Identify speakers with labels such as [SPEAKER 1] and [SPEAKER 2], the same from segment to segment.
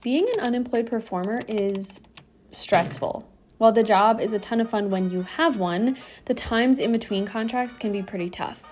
[SPEAKER 1] Being an unemployed performer is stressful. While the job is a ton of fun when you have one, the times in between contracts can be pretty tough.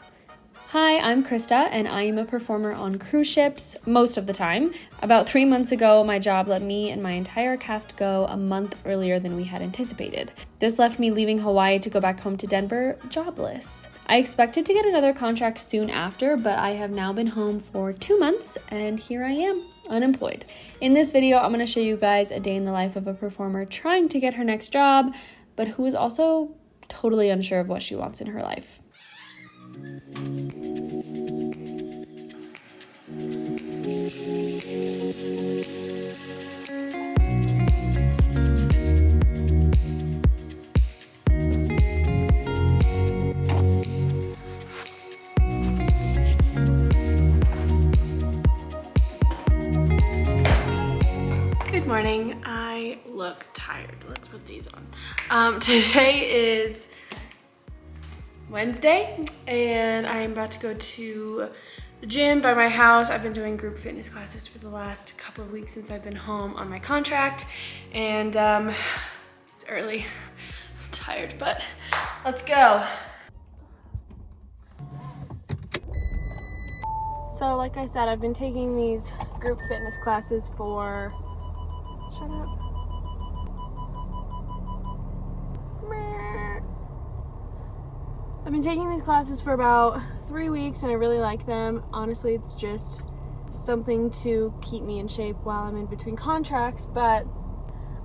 [SPEAKER 1] Hi, I'm Krista, and I am a performer on cruise ships most of the time. About 3 months ago, my job let me and my entire cast go a month earlier than we had anticipated. This left me leaving Hawaii to go back home to Denver jobless. I expected to get another contract soon after, but I have now been home for 2 months, and here I am, unemployed. In this video, I'm going to show you guys a day in the life of a performer trying to get her next job, but who is also totally unsure of what she wants in her life.
[SPEAKER 2] Good morning. I look tired. Let's put these on. Today is Wednesday and I'm about to go to the gym by my house. I've been doing group fitness classes for the last couple of weeks since I've been home on my contract, and it's early. I'm tired, but let's go. So like I said, I've been taking these group fitness classes for, shut up. I've been taking these classes for about 3 weeks and I really like them. Honestly, it's just something to keep me in shape while I'm in between contracts, but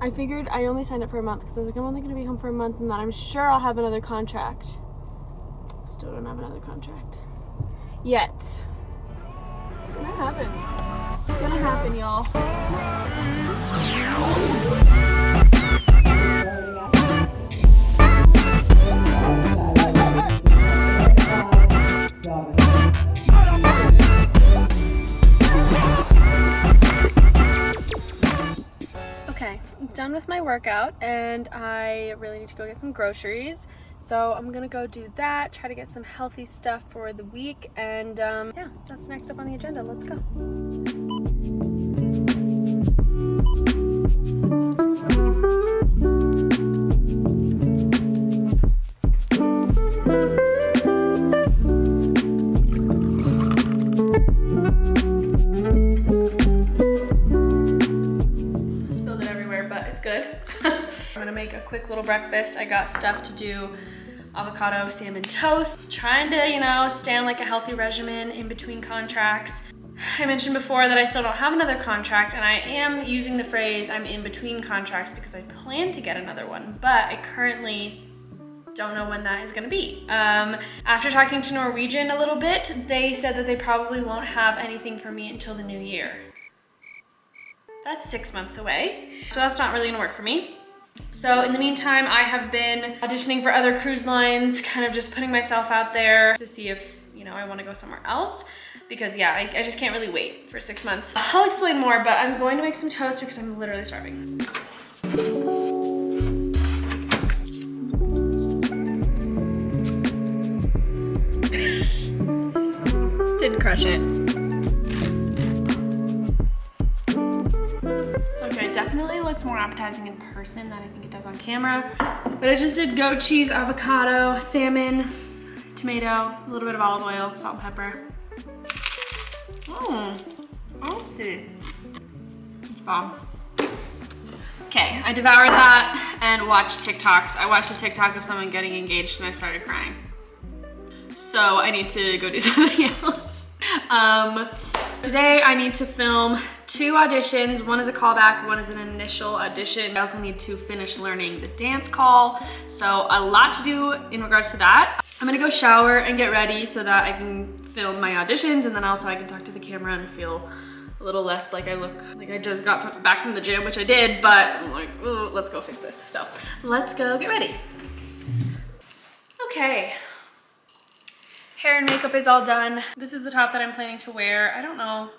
[SPEAKER 2] I figured I only signed up for a month because I was like, I'm only going to be home for a month and then I'm sure I'll have another contract. Still don't have another contract yet. It's gonna happen. It's gonna happen, y'all. Okay, I'm done with my workout and I really need to go get some groceries. So I'm gonna go do that, try to get some healthy stuff for the week, and yeah, that's next up on the agenda. Let's go. Spilled it everywhere, but it's good. I'm gonna make a quick little breakfast. I got stuff to do: avocado, salmon toast. Trying to, stay on like a healthy regimen in between contracts. I mentioned before that I still don't have another contract, and I am using the phrase I'm in between contracts because I plan to get another one, but I currently don't know when that is gonna be. After talking to Norwegian a little bit, they said that they probably won't have anything for me until the new year. That's 6 months away, so that's not really gonna work for me. So in the meantime, I have been auditioning for other cruise lines, kind of just putting myself out there to see if, I want to go somewhere else, because yeah, I just can't really wait for 6 months. I'll explain more, but I'm going to make some toast because I'm literally starving. Didn't crush it. Okay, definitely looks more appetizing in person than I think it does on camera. But I just did goat cheese, avocado, salmon, tomato, a little bit of olive oil, salt and pepper. Tasty. It's bomb. Okay, I devoured that and watched TikToks. I watched a TikTok of someone getting engaged and I started crying. So I need to go do something else. Today I need to film 2 auditions. One is a callback, one is an initial audition. I also need to finish learning the dance call. So a lot to do in regards to that. I'm gonna go shower and get ready so that I can film my auditions, and then also I can talk to the camera and feel a little less like I look like I just got back from the gym, which I did, but I'm like, ooh, let's go fix this. So let's go get ready. Okay. Hair and makeup is all done. This is the top that I'm planning to wear. I don't know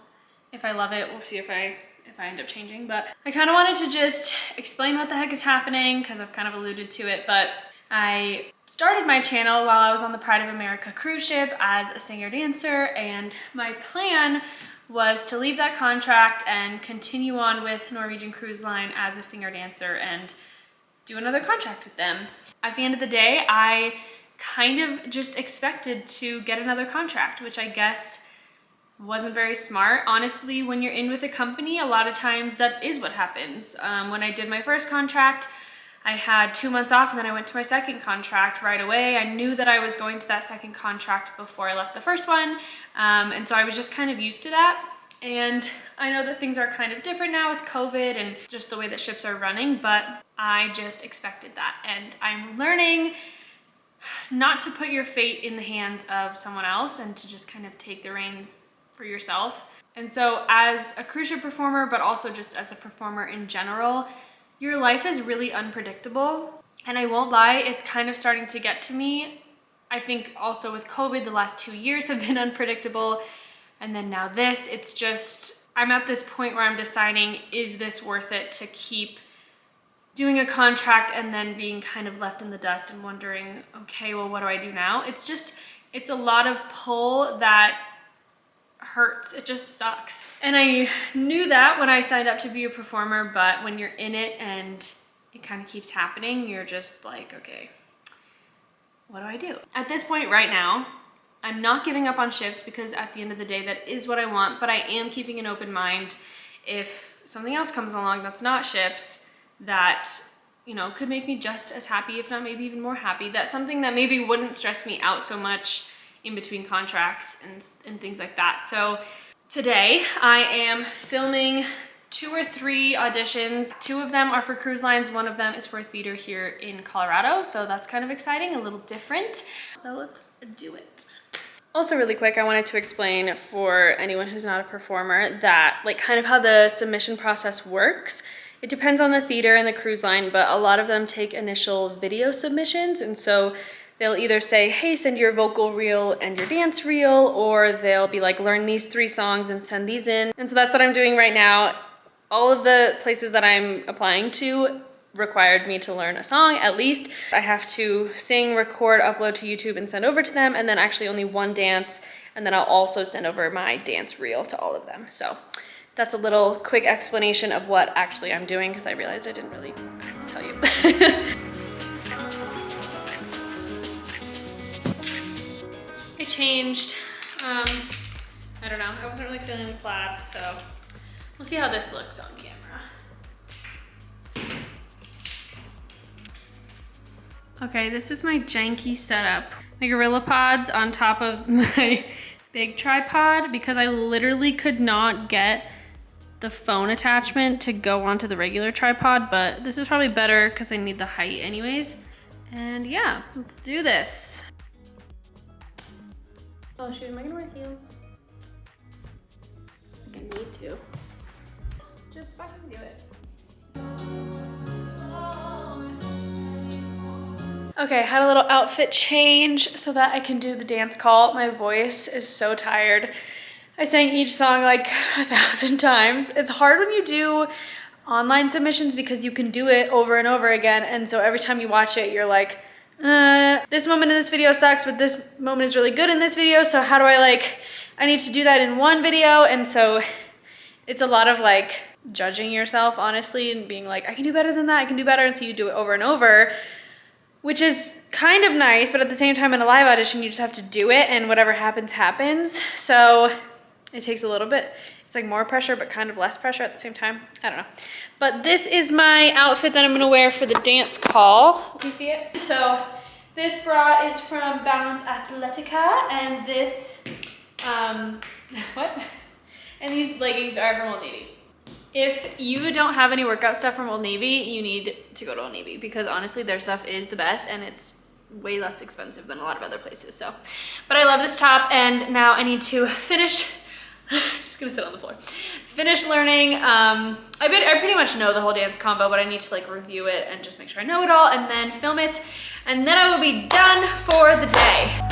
[SPEAKER 2] if I love it. We'll see if I end up changing, but I kind of wanted to just explain what the heck is happening because I've kind of alluded to it, but I started my channel while I was on the Pride of America cruise ship as a singer-dancer, and my plan was to leave that contract and continue on with Norwegian Cruise Line as a singer-dancer and do another contract with them. At the end of the day, I kind of just expected to get another contract, which I guess wasn't very smart. Honestly, when you're in with a company, a lot of times that is what happens. When I did my first contract, I had 2 months off and then I went to my second contract right away. I knew that I was going to that second contract before I left the first one. And so I was just kind of used to that. And I know that things are kind of different now with COVID and just the way that ships are running, but I just expected that. And I'm learning not to put your fate in the hands of someone else and to just kind of take the reins for yourself. And so as a cruise ship performer, but also just as a performer in general, your life is really unpredictable. And I won't lie, it's kind of starting to get to me. I think also with COVID, the last 2 years have been unpredictable. And then now this, it's just, I'm at this point where I'm deciding, is this worth it to keep doing a contract and then being kind of left in the dust and wondering, okay, well, what do I do now? It's a lot of pull that hurts. It just sucks. And I knew that when I signed up to be a performer, but when you're in it and it kind of keeps happening, you're just like, okay, what do I do? At this point right now, I'm not giving up on shifts because at the end of the day, that is what I want, but I am keeping an open mind if something else comes along that's not ships that, you know, could make me just as happy, if not maybe even more happy. That's something that maybe wouldn't stress me out so much in between contracts and things like that. So today I am filming 2 or 3 auditions. 2 of them are for cruise lines. 1 of them is for a theater here in Colorado. So that's kind of exciting, a little different. So let's do it. Also really quick, I wanted to explain for anyone who's not a performer that like kind of how the submission process works. It depends on the theater and the cruise line, but a lot of them take initial video submissions. And so they'll either say, hey, send your vocal reel and your dance reel, or they'll be like, learn these 3 songs and send these in. And so that's what I'm doing right now. All of the places that I'm applying to required me to learn a song at least. I have to sing, record, upload to YouTube and send over to them, and then actually only 1 dance, and then I'll also send over my dance reel to all of them. So that's a little quick explanation of what actually I'm doing, because I realized I didn't really tell you. I changed. I don't know, I wasn't really feeling the plaid, so we'll see how this looks on camera. Okay, this is my janky setup. My Gorilla Pod's on top of my big tripod because I literally could not get the phone attachment to go onto the regular tripod, but this is probably better because I need the height anyways. And yeah, let's do this. Oh shoot, am I gonna wear heels? I think I need to. Just fucking do it. Okay, had a little outfit change so that I can do the dance call. My voice is so tired. I sang each song like 1,000 times. It's hard when you do online submissions because you can do it over and over again. And so every time you watch it, you're like, this moment in this video sucks, but this moment is really good in this video. So how do I need to do that in one video. And so it's a lot of like judging yourself, honestly, and being like, I can do better than that. I can do better. And so you do it over and over, which is kind of nice, but at the same time in a live audition, you just have to do it and whatever happens, happens. So it takes a little bit, it's like more pressure, but kind of less pressure at the same time. I don't know. But this is my outfit that I'm gonna wear for the dance call. Can you see it? So this bra is from Balance Athletica, and this, what? And these leggings are from Old Navy. If you don't have any workout stuff from Old Navy, you need to go to Old Navy because honestly, their stuff is the best and it's way less expensive than a lot of other places. So, but I love this top, and now I need to finish. I'm just gonna sit on the floor. Finish learning. I pretty much know the whole dance combo, but I need to like review it and just make sure I know it all, and then film it, and then I will be done for the day.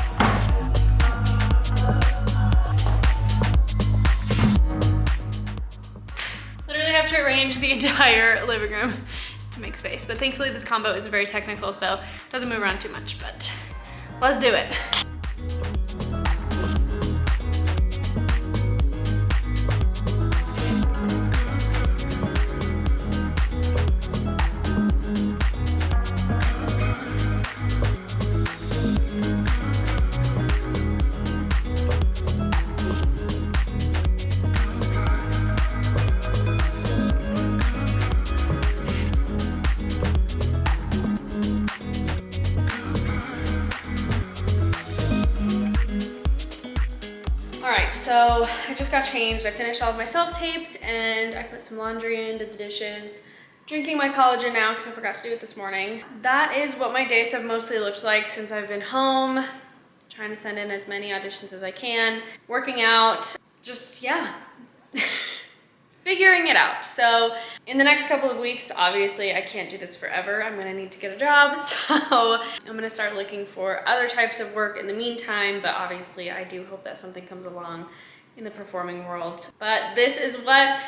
[SPEAKER 2] I have to arrange the entire living room to make space, but thankfully this combo is very technical, so it doesn't move around too much, but let's do it. right, so I just got changed. I finished all of my self-tapes and I put some laundry in, did the dishes. Drinking my collagen now because I forgot to do it this morning. That is what my days have mostly looked like since I've been home. Trying to send in as many auditions as I can. Working out, just, yeah. Figuring it out. So in the next couple of weeks, obviously I can't do this forever. I'm gonna need to get a job. So I'm gonna start looking for other types of work in the meantime, but obviously I do hope that something comes along in the performing world. But this is what,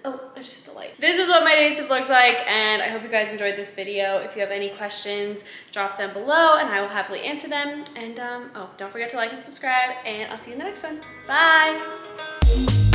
[SPEAKER 2] oh, I just hit the light. This is what my days have looked like, and I hope you guys enjoyed this video. If you have any questions, drop them below and I will happily answer them. And oh, don't forget to like and subscribe, and I'll see you in the next one. Bye.